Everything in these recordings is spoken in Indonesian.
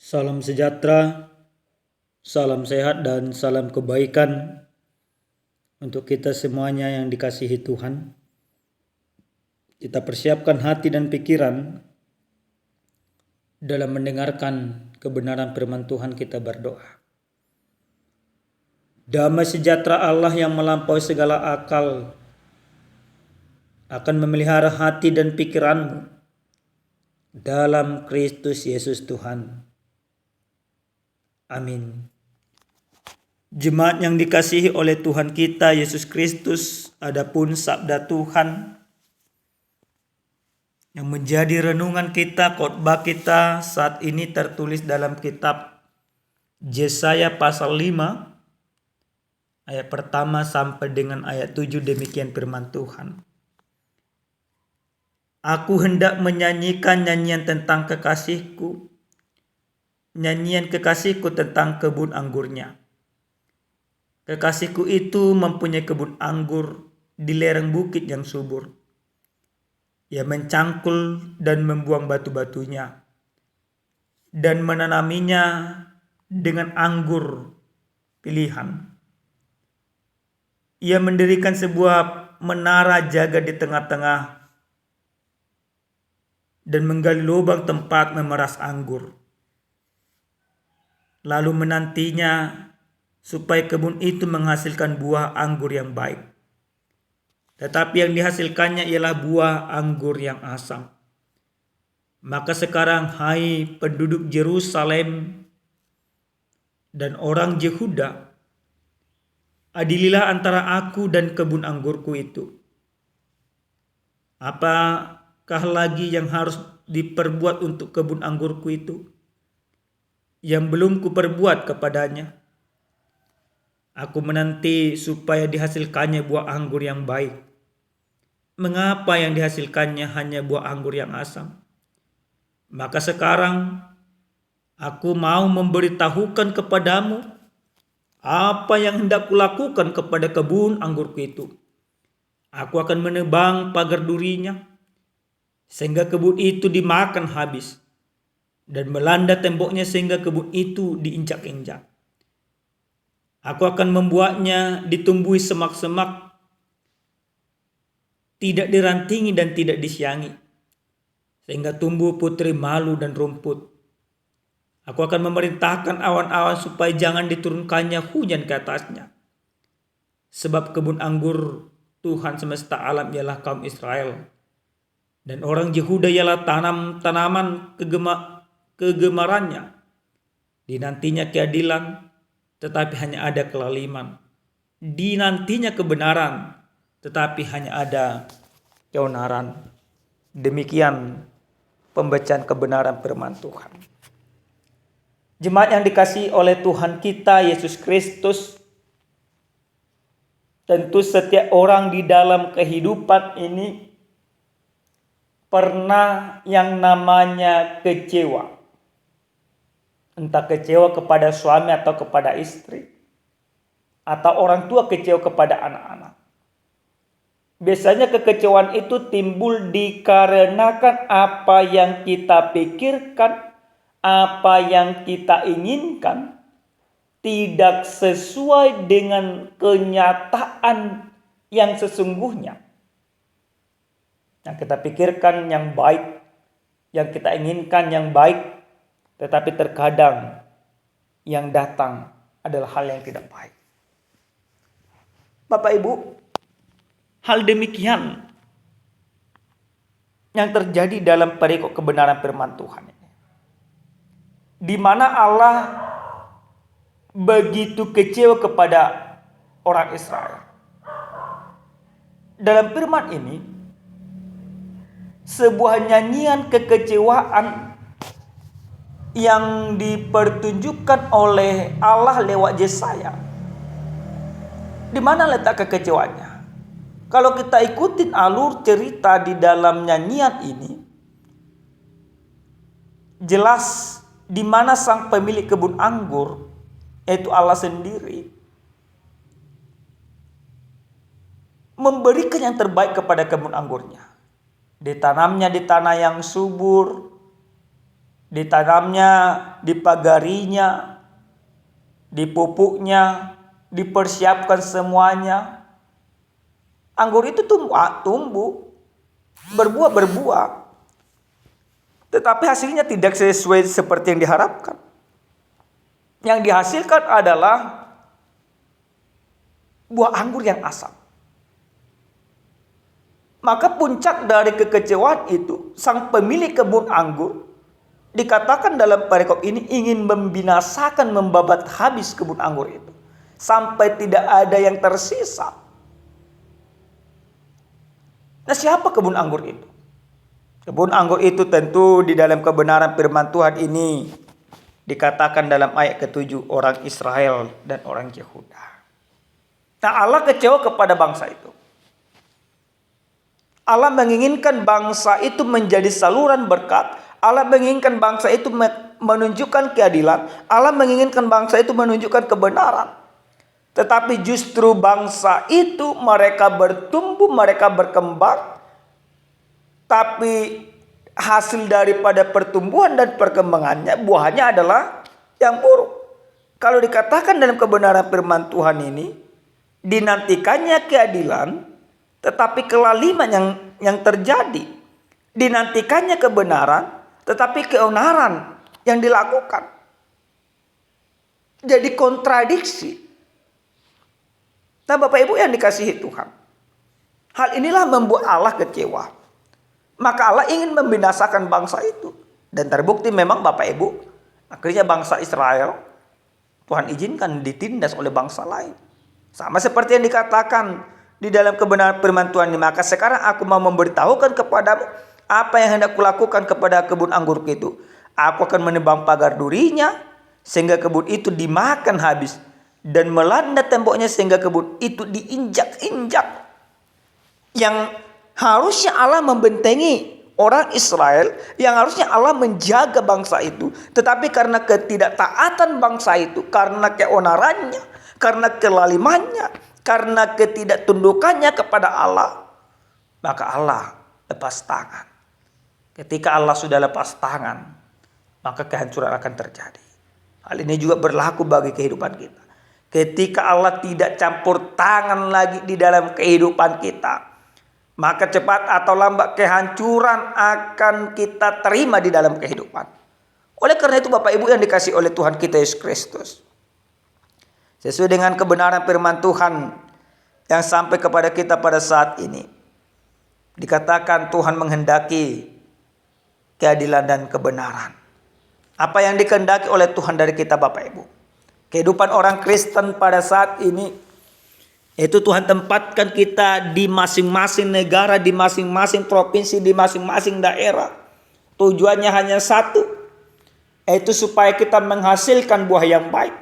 Salam sejahtera, salam sehat dan salam kebaikan untuk kita semuanya yang dikasihi Tuhan. Kita persiapkan hati dan pikiran dalam mendengarkan kebenaran firman Tuhan. Kita berdoa. Damai sejahtera Allah yang melampaui segala akal akan memelihara hati dan pikiranmu dalam Kristus Yesus Tuhan. Amin. Jemaat yang dikasihi oleh Tuhan kita Yesus Kristus, adapun sabda Tuhan yang menjadi renungan kita, khotbah kita saat ini tertulis dalam kitab Yesaya pasal 5 ayat pertama sampai dengan ayat 7. Demikian firman Tuhan. Aku hendak menyanyikan nyanyian tentang kekasihku, nyanyian kekasihku tentang kebun anggurnya. Kekasihku itu mempunyai kebun anggur di lereng bukit yang subur. Ia mencangkul dan membuang batu-batunya dan menanaminya dengan anggur pilihan. Ia mendirikan sebuah menara jaga di tengah-tengah dan menggali lubang tempat memeras anggur. Lalu menantinya supaya kebun itu menghasilkan buah anggur yang baik. Tetapi yang dihasilkannya ialah buah anggur yang asam. Maka sekarang hai penduduk Yerusalem dan orang Yehuda, adililah antara aku dan kebun anggurku itu. Apakah lagi yang harus diperbuat untuk kebun anggurku itu, yang belum kuperbuat kepadanya? Aku menanti supaya dihasilkannya buah anggur yang baik. Mengapa yang dihasilkannya hanya buah anggur yang asam? Maka sekarang aku mau memberitahukan kepadamu apa yang hendak kulakukan kepada kebun anggurku itu. Aku akan menebang pagar durinya sehingga kebun itu dimakan habis, dan melanda temboknya sehingga kebun itu diinjak-injak. Aku akan membuatnya ditumbuhi semak-semak, tidak dirantingi dan tidak disiangi, sehingga tumbuh putri malu dan rumput. Aku akan memerintahkan awan-awan supaya jangan diturunkannya hujan ke atasnya. Sebab kebun anggur Tuhan semesta alam ialah kaum Israel, dan orang Yehuda ialah tanaman kegemarannya. Dinantinya keadilan, tetapi hanya ada kelaliman. Dinantinya kebenaran, tetapi hanya ada keonaran. Demikian pembacaan kebenaran firman Tuhan. Jemaat yang dikasihi oleh Tuhan kita Yesus Kristus, tentu setiap orang di dalam kehidupan ini pernah yang namanya kecewa. Entah kecewa kepada suami atau kepada istri, atau orang tua kecewa kepada anak-anak. Biasanya kekecewaan itu timbul dikarenakan apa yang kita pikirkan, apa yang kita inginkan tidak sesuai dengan kenyataan yang sesungguhnya. Yang kita pikirkan yang baik, yang kita inginkan yang baik, tetapi terkadang yang datang adalah hal yang tidak baik. Bapak Ibu, hal demikian yang terjadi dalam perikop kebenaran firman Tuhan ini, di mana Allah begitu kecewa kepada orang Israel. Dalam firman ini, sebuah nyanyian kekecewaan yang dipertunjukkan oleh Allah lewat Yesaya. Di mana letak kekecewaannya? Kalau kita ikutin alur cerita di dalam nyanyian ini, jelas di mana sang pemilik kebun anggur, yaitu Allah sendiri, memberikan yang terbaik kepada kebun anggurnya. Ditanamnya di tanah yang subur, ditanamnya, dipagarinya, dipupuknya, dipersiapkan semuanya. Anggur itu tumbuh, berbuah. Tetapi hasilnya tidak sesuai seperti yang diharapkan. Yang dihasilkan adalah buah anggur yang asam. Maka puncak dari kekecewaan itu, sang pemilik kebun anggur dikatakan dalam perikop ini ingin membinasakan, membabat habis kebun anggur itu sampai tidak ada yang tersisa. Nah, siapa kebun anggur itu? Kebun anggur itu tentu di dalam kebenaran firman Tuhan ini dikatakan dalam ayat ke-7, orang Israel dan orang Yehuda. Nah, Allah kecewa kepada bangsa itu. Allah menginginkan bangsa itu menjadi saluran berkat. Allah menginginkan bangsa itu menunjukkan keadilan. Allah menginginkan bangsa itu menunjukkan kebenaran. Tetapi justru bangsa itu mereka bertumbuh, mereka berkembang. Tapi hasil daripada pertumbuhan dan perkembangannya, buahnya adalah yang buruk. Kalau dikatakan dalam kebenaran firman Tuhan ini, dinantikannya keadilan, tetapi kelaliman yang terjadi. Dinantikannya kebenaran, tetapi keonaran yang dilakukan. Jadi kontradiksi. Nah, Bapak Ibu yang dikasihi Tuhan, hal inilah membuat Allah kecewa. Maka Allah ingin membinasakan bangsa itu. Dan terbukti memang Bapak Ibu, akhirnya bangsa Israel, Tuhan izinkan ditindas oleh bangsa lain. Sama seperti yang dikatakan di dalam kebenaran firman Tuhan ini. Maka sekarang aku mau memberitahukan kepadamu apa yang hendak kulakukan kepada kebun anggurku itu. Aku akan menebang pagar durinya sehingga kebun itu dimakan habis, dan melanda temboknya sehingga kebun itu diinjak-injak. Yang harusnya Allah membentengi orang Israel, yang harusnya Allah menjaga bangsa itu, tetapi karena ketidaktaatan bangsa itu, karena keonarannya, karena kelalimannya, karena ketidaktundukannya kepada Allah, maka Allah lepas tangan. Ketika Allah sudah lepas tangan, maka kehancuran akan terjadi. Hal ini juga berlaku bagi kehidupan kita. Ketika Allah tidak campur tangan lagi di dalam kehidupan kita, maka cepat atau lambat kehancuran akan kita terima di dalam kehidupan. Oleh karena itu Bapak Ibu yang dikasihi oleh Tuhan kita Yesus Kristus, sesuai dengan kebenaran firman Tuhan yang sampai kepada kita pada saat ini, dikatakan Tuhan menghendaki keadilan dan kebenaran. Apa yang dikehendaki oleh Tuhan dari kita Bapak Ibu? Kehidupan orang Kristen pada saat ini, itu Tuhan tempatkan kita di masing-masing negara, di masing-masing provinsi, di masing-masing daerah. Tujuannya hanya satu, yaitu supaya kita menghasilkan buah yang baik.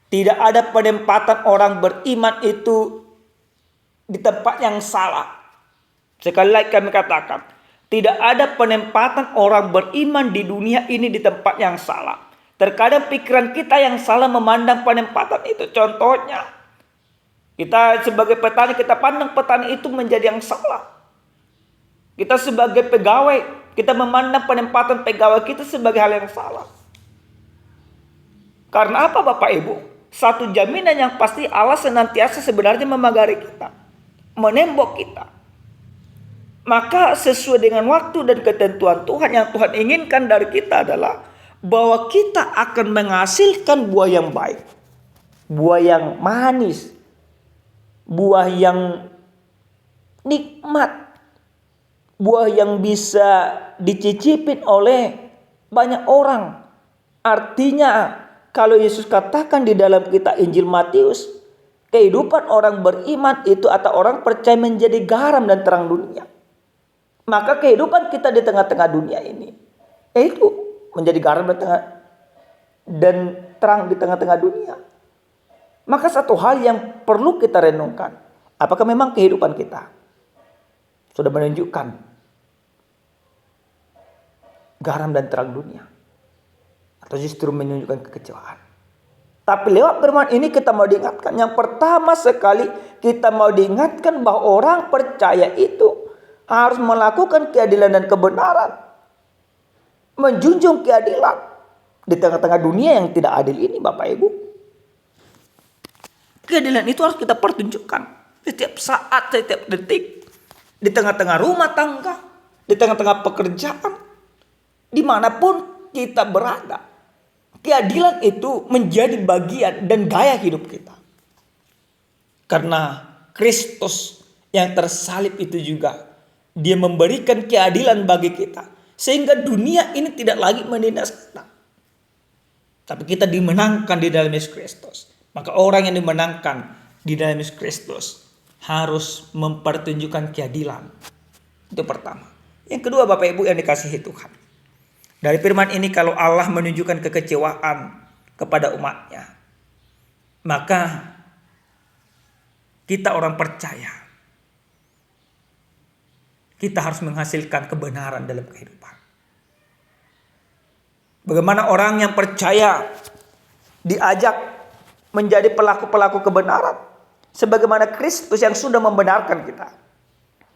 Tidak ada penempatan orang beriman itu di tempat yang salah. Sekali lagi kami katakan, tidak ada penempatan orang beriman di dunia ini di tempat yang salah. Terkadang pikiran kita yang salah memandang penempatan itu. Contohnya, kita sebagai petani, kita pandang petani itu menjadi yang salah. Kita sebagai pegawai, kita memandang penempatan pegawai kita sebagai hal yang salah. Karena apa Bapak Ibu? Satu jaminan yang pasti, Allah senantiasa sebenarnya memagari kita, menembok kita. Maka sesuai dengan waktu dan ketentuan Tuhan, yang Tuhan inginkan dari kita adalah bahwa kita akan menghasilkan buah yang baik, buah yang manis, buah yang nikmat, buah yang bisa dicicipin oleh banyak orang. Artinya, kalau Yesus katakan di dalam kitab Injil Matius, kehidupan orang beriman itu atau orang percaya menjadi garam dan terang dunia. Maka kehidupan kita di tengah-tengah dunia ini, itu menjadi garam dan terang di tengah-tengah dunia. Maka satu hal yang perlu kita renungkan, apakah memang kehidupan kita sudah menunjukkan garam dan terang dunia, atau justru menunjukkan kekecewaan? Tapi lewat firman ini kita mau diingatkan, yang pertama sekali kita mau diingatkan bahwa orang percaya itu harus melakukan keadilan dan kebenaran. menjunjung keadilan di tengah-tengah dunia yang tidak adil ini, Bapak Ibu. Keadilan itu harus kita pertunjukkan setiap saat, setiap detik, di tengah-tengah rumah tangga, di tengah-tengah pekerjaan, dimanapun kita berada. Keadilan itu menjadi bagian dan gaya hidup kita. Karena Kristus yang tersalib itu juga, Dia memberikan keadilan bagi kita. Sehingga dunia ini tidak lagi menindas kita. Tapi kita dimenangkan di dalam Yesus Kristus. Maka orang yang dimenangkan di dalam Yesus Kristus harus mempertunjukkan keadilan. Itu pertama. Yang kedua, Bapak Ibu yang dikasihi Tuhan. Dari firman ini, kalau Allah menunjukkan kekecewaan kepada umatnya, maka kita orang percaya, kita harus menghasilkan kebenaran dalam kehidupan. Bagaimana orang yang percaya diajak menjadi pelaku-pelaku kebenaran, sebagaimana Kristus yang sudah membenarkan kita.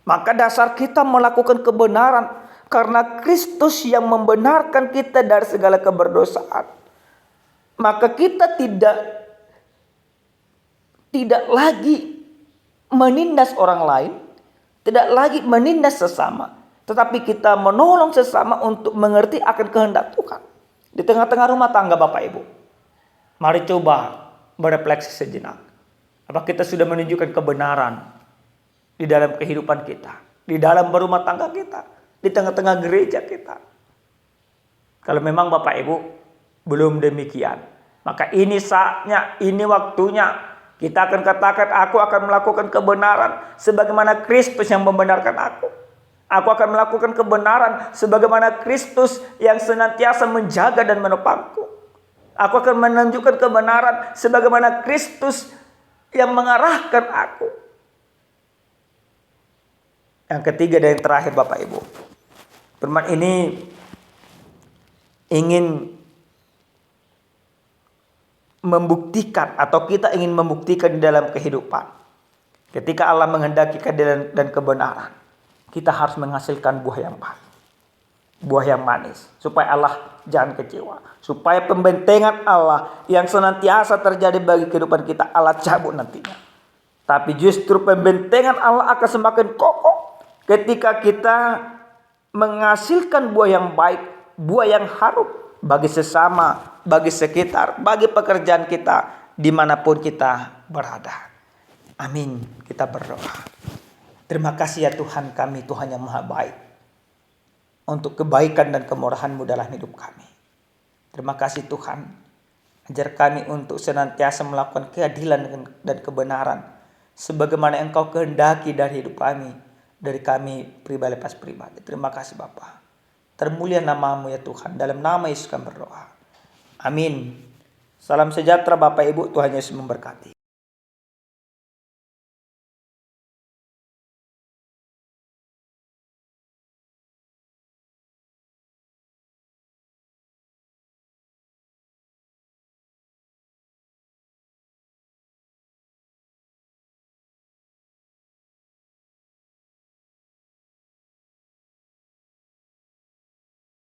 Maka dasar kita melakukan kebenaran karena Kristus yang membenarkan kita dari segala keberdosaan. Maka kita tidak lagi menindas orang lain, tidak lagi menindas sesama, tetapi kita menolong sesama untuk mengerti akan kehendak Tuhan. Di tengah-tengah rumah tangga, Bapak Ibu, mari coba berefleksi sejenak. Apa kita sudah menunjukkan kebenaran di dalam kehidupan kita, di dalam berumah tangga kita, di tengah-tengah gereja kita? Kalau memang Bapak Ibu belum demikian, maka ini saatnya, ini waktunya kita akan katakan, aku akan melakukan kebenaran sebagaimana Kristus yang membenarkan aku. Aku akan melakukan kebenaran sebagaimana Kristus yang senantiasa menjaga dan menopangku. Aku akan menunjukkan kebenaran sebagaimana Kristus yang mengarahkan aku. Yang ketiga dan yang terakhir, Bapak Ibu, firman ini ingin membuktikan, atau kita ingin membuktikan di dalam kehidupan. Ketika Allah menghendaki keadilan dan kebenaran, kita harus menghasilkan buah yang baik, buah yang manis, supaya Allah jangan kecewa, supaya pembentengan Allah yang senantiasa terjadi bagi kehidupan kita Allah cabut nantinya. Tapi justru pembentengan Allah akan semakin kokoh ketika kita menghasilkan buah yang baik, buah yang harum bagi sesama, bagi sekitar, bagi pekerjaan kita, dimanapun kita berada. Amin. Kita berdoa. Terima kasih ya Tuhan kami, Tuhan yang maha baik, untuk kebaikan dan kemurahan-Mu dalam hidup kami. Terima kasih Tuhan, ajar kami untuk senantiasa melakukan keadilan dan kebenaran, sebagaimana Engkau kehendaki dari hidup kami, dari kami pribadi lepas pribadi. Terima kasih Bapa. Termulia nama-Mu ya Tuhan, dalam nama Yesus kami berdoa. Amin. Salam sejahtera Bapak Ibu, Tuhan Yesus memberkati.